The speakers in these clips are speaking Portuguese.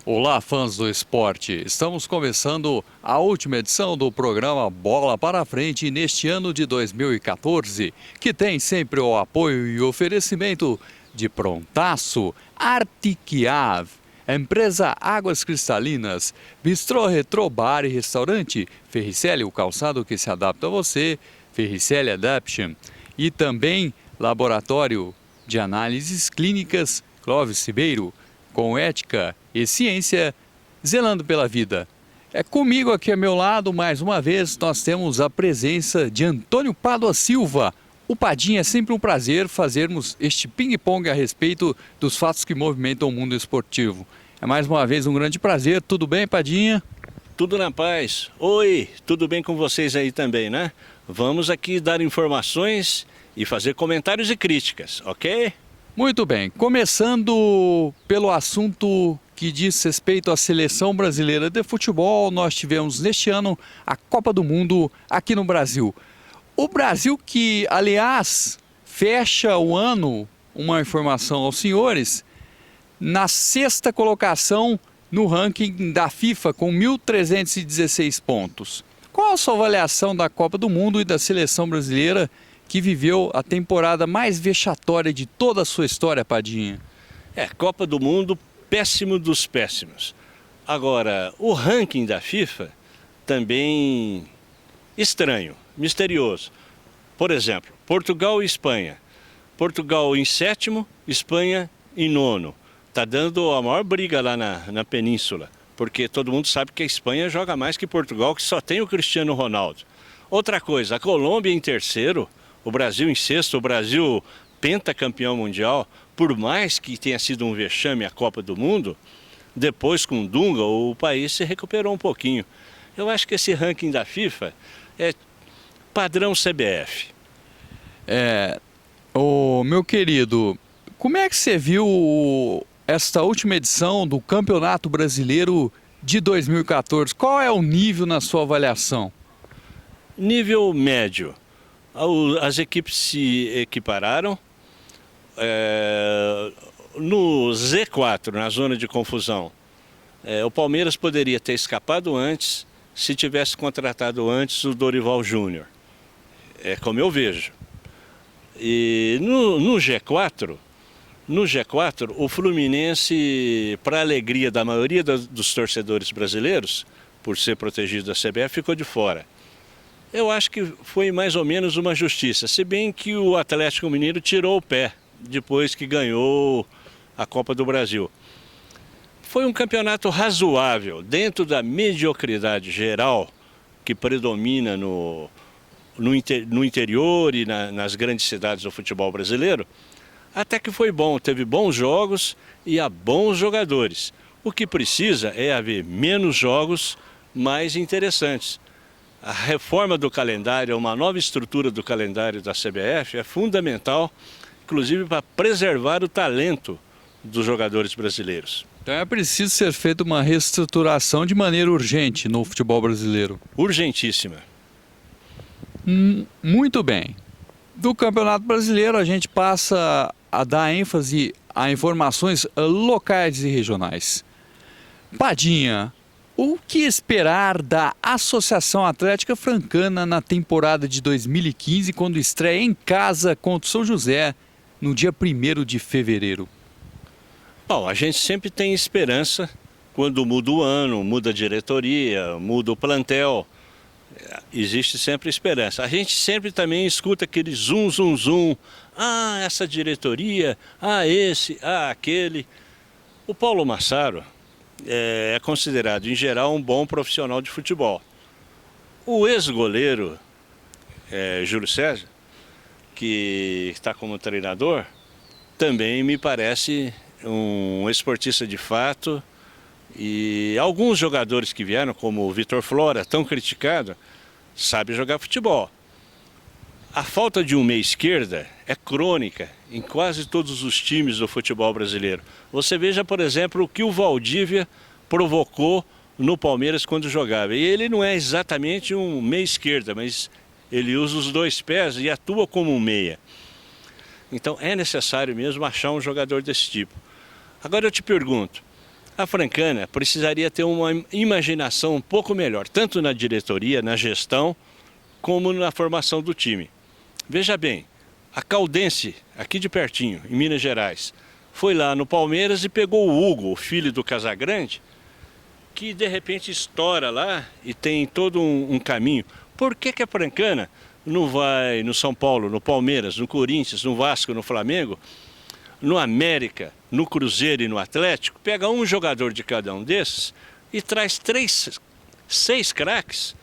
Olá, fãs do esporte! Estamos começando a última edição do programa Bola para Frente neste ano de 2014, que tem sempre o apoio e oferecimento de Prontaço, Artiquiave, Empresa Águas Cristalinas, Bistrô Retrô Bar e Restaurante, Ferricelli, o calçado que se adapta a você, Ferricelli Adaption, e também Laboratório de Análises Clínicas Clóvis Ribeiro, com ética e ciência, zelando pela vida. É comigo aqui ao meu lado, mais uma vez, nós temos a presença de Antônio Pádua Silva. O Padinha, é sempre um prazer fazermos este ping-pong a respeito dos fatos que movimentam o mundo esportivo. É mais uma vez um grande prazer. Tudo bem, Padinha? Tudo na paz. Oi, tudo bem com vocês aí também, né? Vamos aqui dar informações e fazer comentários e críticas, ok? Muito bem, começando pelo assunto que diz respeito à seleção brasileira de futebol, nós tivemos neste ano a Copa do Mundo aqui no Brasil. O Brasil que, aliás, fecha o ano, uma informação aos senhores, na sexta colocação no ranking da FIFA com 1.316 pontos. Qual a sua avaliação da Copa do Mundo e da seleção brasileira que viveu a temporada mais vexatória de toda a sua história, Padinha? Copa do Mundo, péssimo dos péssimos. Agora, o ranking da FIFA também estranho, misterioso. Por exemplo, Portugal e Espanha. Portugal em sétimo, Espanha em nono. Está dando a maior briga lá na península, porque todo mundo sabe que a Espanha joga mais que Portugal, que só tem o Cristiano Ronaldo. Outra coisa, a Colômbia em terceiro, o Brasil em sexto, o Brasil pentacampeão mundial, por mais que tenha sido um vexame a Copa do Mundo, depois com Dunga o país se recuperou um pouquinho. Eu acho que esse ranking da FIFA é padrão CBF. Meu querido, como é que você viu esta última edição do Campeonato Brasileiro de 2014? Qual é o nível na sua avaliação? Nível médio. As equipes se equipararam. No Z4, na zona de confusão, o Palmeiras poderia ter escapado antes se tivesse contratado antes o Dorival Júnior. É como eu vejo. E no G4, o Fluminense, para a alegria da maioria dos torcedores brasileiros, por ser protegido da CBF, ficou de fora. Eu acho que foi mais ou menos uma justiça, se bem que o Atlético Mineiro tirou o pé depois que ganhou a Copa do Brasil. Foi um campeonato razoável, dentro da mediocridade geral que predomina no interior e nas grandes cidades do futebol brasileiro. Até que foi bom, teve bons jogos e há bons jogadores. O que precisa é haver menos jogos mais interessantes. A reforma do calendário, uma nova estrutura do calendário da CBF é fundamental, inclusive para preservar o talento dos jogadores brasileiros. Então é preciso ser feita uma reestruturação de maneira urgente no futebol brasileiro. Urgentíssima. Muito bem. Do Campeonato Brasileiro a gente passa a dar ênfase a informações locais e regionais. Padinha, o que esperar da Associação Atlética Francana na temporada de 2015, quando estreia em casa contra o São José, no dia 1º de fevereiro? Bom, a gente sempre tem esperança quando muda o ano, muda a diretoria, muda o plantel. Existe sempre esperança. A gente sempre também escuta aquele zum, zum, zum. Ah, essa diretoria, esse, aquele. O Paulo Massaro é considerado, em geral, um bom profissional de futebol. O ex-goleiro, Júlio César, que está como treinador, também me parece um esportista de fato. E alguns jogadores que vieram, como o Vitor Flora, tão criticado, sabe jogar futebol. A falta de um meia esquerda é crônica em quase todos os times do futebol brasileiro. Você veja, por exemplo, o que o Valdívia provocou no Palmeiras quando jogava. E ele não é exatamente um meia esquerda, mas ele usa os dois pés e atua como um meia. Então é necessário mesmo achar um jogador desse tipo. Agora eu te pergunto, A Francana precisaria ter uma imaginação um pouco melhor, tanto na diretoria, na gestão, como na formação do time. Veja bem, a Caldense, aqui de pertinho, em Minas Gerais, foi lá no Palmeiras e pegou o Hugo, o filho do Casagrande, que de repente estoura lá e tem todo um caminho. Por que a Francana não vai no São Paulo, no Palmeiras, no Corinthians, no Vasco, no Flamengo, no América, no Cruzeiro e no Atlético, pega um jogador de cada um desses e traz 6 craques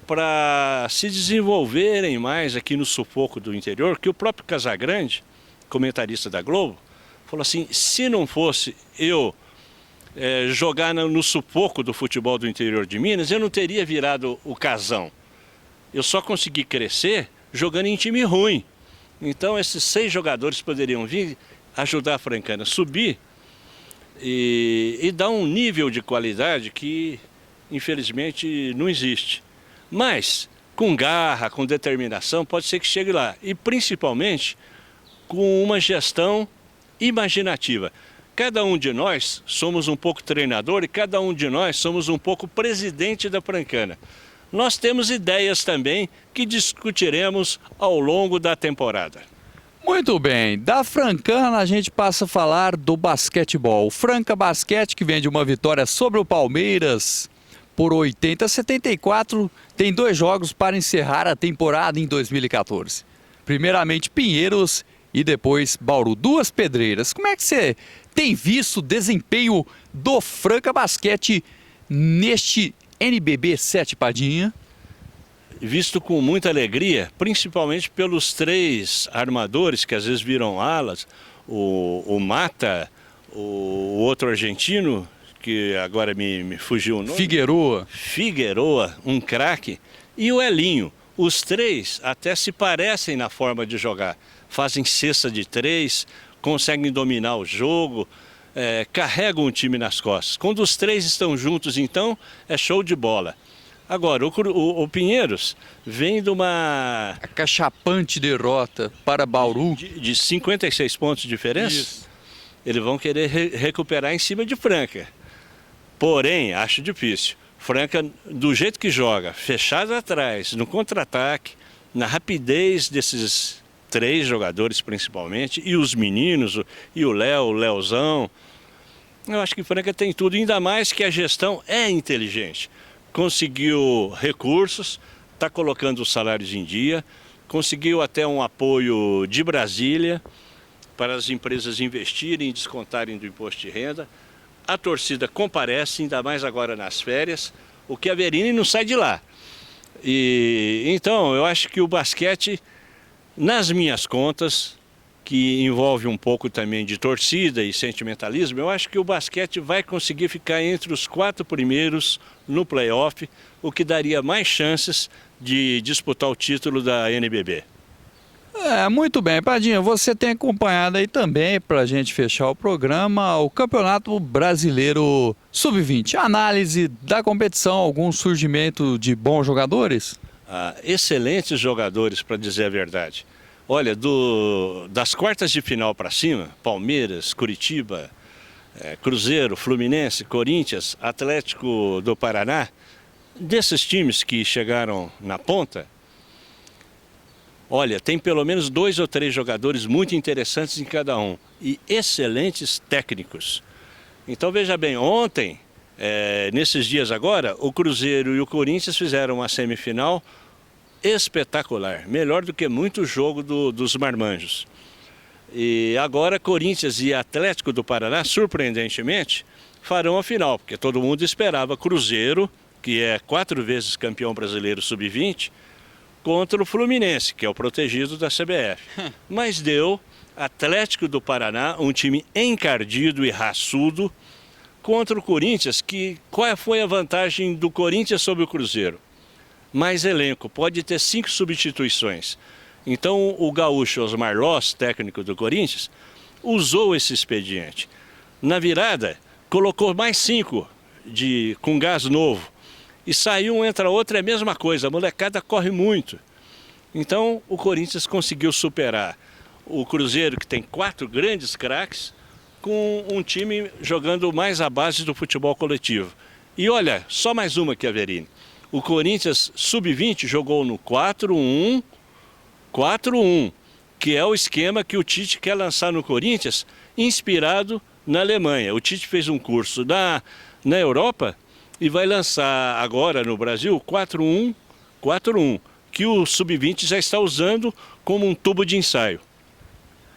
para se desenvolverem mais aqui no sufoco do interior, que o próprio Casagrande, comentarista da Globo, falou assim, se não fosse eu jogar no sufoco do futebol do interior de Minas, eu não teria virado o Casão. Eu só consegui crescer jogando em time ruim. Então esses 6 jogadores poderiam vir ajudar a Francana a subir e dar um nível de qualidade que infelizmente não existe. Mas com garra, com determinação, pode ser que chegue lá. E principalmente com uma gestão imaginativa. Cada um de nós somos um pouco treinador e cada um de nós somos um pouco presidente da Francana. Nós temos ideias também que discutiremos ao longo da temporada. Muito bem, da Francana a gente passa a falar do basquetebol. O Franca Basquete, que vem de uma vitória sobre o Palmeiras por 80-74, tem 2 jogos para encerrar a temporada em 2014. Primeiramente Pinheiros e depois Bauru, 2 pedreiras. Como é que você tem visto o desempenho do Franca Basquete neste NBB 7, Padinha? Visto com muita alegria, principalmente pelos 3 armadores que às vezes viram alas, o Mata, o outro argentino, que agora me fugiu o nome. Figueroa, um craque, e o Elinho. Os 3 até se parecem na forma de jogar. Fazem cesta de 3, conseguem dominar o jogo, carregam o time nas costas. Quando os 3 estão juntos, então, é show de bola. Agora, o Pinheiros vem de uma acachapante derrota para Bauru. De 56 pontos de diferença. Isso. Eles vão querer recuperar em cima de Franca. Porém, acho difícil. Franca, do jeito que joga, fechado atrás, no contra-ataque, na rapidez desses 3 jogadores principalmente, e os meninos, e o Leozão, eu acho que Franca tem tudo, ainda mais que a gestão é inteligente. Conseguiu recursos, está colocando os salários em dia, conseguiu até um apoio de Brasília para as empresas investirem e descontarem do imposto de renda. A torcida comparece, ainda mais agora nas férias, o Chiaverini não sai de lá. Então, eu acho que o basquete, nas minhas contas, que envolve um pouco também de torcida e sentimentalismo, eu acho que o basquete vai conseguir ficar entre os 4 primeiros no playoff, o que daria mais chances de disputar o título da NBB. Muito bem, Padinha, você tem acompanhado aí também, para a gente fechar o programa, o Campeonato Brasileiro Sub-20. Análise da competição, algum surgimento de bons jogadores? Excelentes jogadores, para dizer a verdade. Olha, das quartas de final para cima, Palmeiras, Curitiba, Cruzeiro, Fluminense, Corinthians, Atlético do Paraná, desses times que chegaram na ponta, olha, tem pelo menos 2 ou 3 jogadores muito interessantes em cada um e excelentes técnicos. Então veja bem, ontem, nesses dias agora, o Cruzeiro e o Corinthians fizeram uma semifinal espetacular, melhor do que muito jogo dos marmanjos. E agora Corinthians e Atlético do Paraná, surpreendentemente, farão a final, porque todo mundo esperava Cruzeiro, que é 4 vezes campeão brasileiro sub-20, contra o Fluminense, que é o protegido da CBF. Mas deu Atlético do Paraná, um time encardido e raçudo, contra o Corinthians, qual foi a vantagem do Corinthians sobre o Cruzeiro? Mais elenco, pode ter 5 substituições. Então o gaúcho Osmar Loss, técnico do Corinthians, usou esse expediente. Na virada, colocou mais 5 com gás novo. E saiu um, entra outro, é a mesma coisa, a molecada corre muito. Então o Corinthians conseguiu superar o Cruzeiro, que tem 4 grandes craques, com um time jogando mais à base do futebol coletivo. E olha, só mais uma, Chiaverini. O Corinthians Sub-20 jogou no 4-1, 4-1, que é o esquema que o Tite quer lançar no Corinthians, inspirado na Alemanha. O Tite fez um curso na Europa e vai lançar agora no Brasil 4-1, 4-1, que o Sub-20 já está usando como um tubo de ensaio.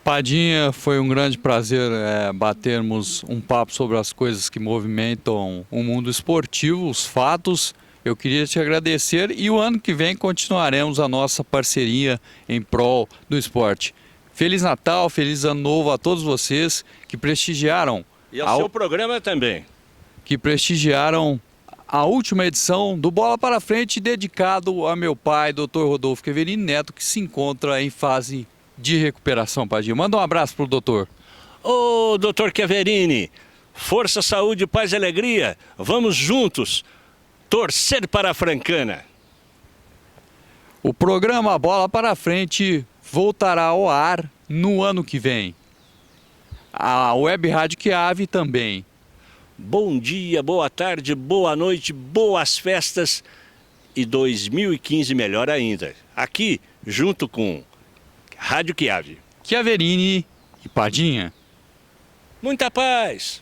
Padinha, foi um grande prazer batermos um papo sobre as coisas que movimentam o mundo esportivo, os fatos. Eu queria te agradecer e o ano que vem continuaremos a nossa parceria em prol do esporte. Feliz Natal, feliz Ano Novo a todos vocês que prestigiaram. E ao seu programa também. Que prestigiaram a última edição do Bola para Frente, dedicado a meu pai, Dr. Rodolfo Chiaverini Neto, que se encontra em fase de recuperação, Padinha. Manda um abraço pro doutor. Ô, doutor Chiaverini, força, saúde, paz e alegria. Vamos juntos torcer para a Francana. O programa Bola para Frente voltará ao ar no ano que vem. A Web Rádio Chiave também. Bom dia, boa tarde, boa noite, boas festas e 2015 melhor ainda. Aqui, junto com Rádio Chiave. Chiaverini e Padinha. Muita paz!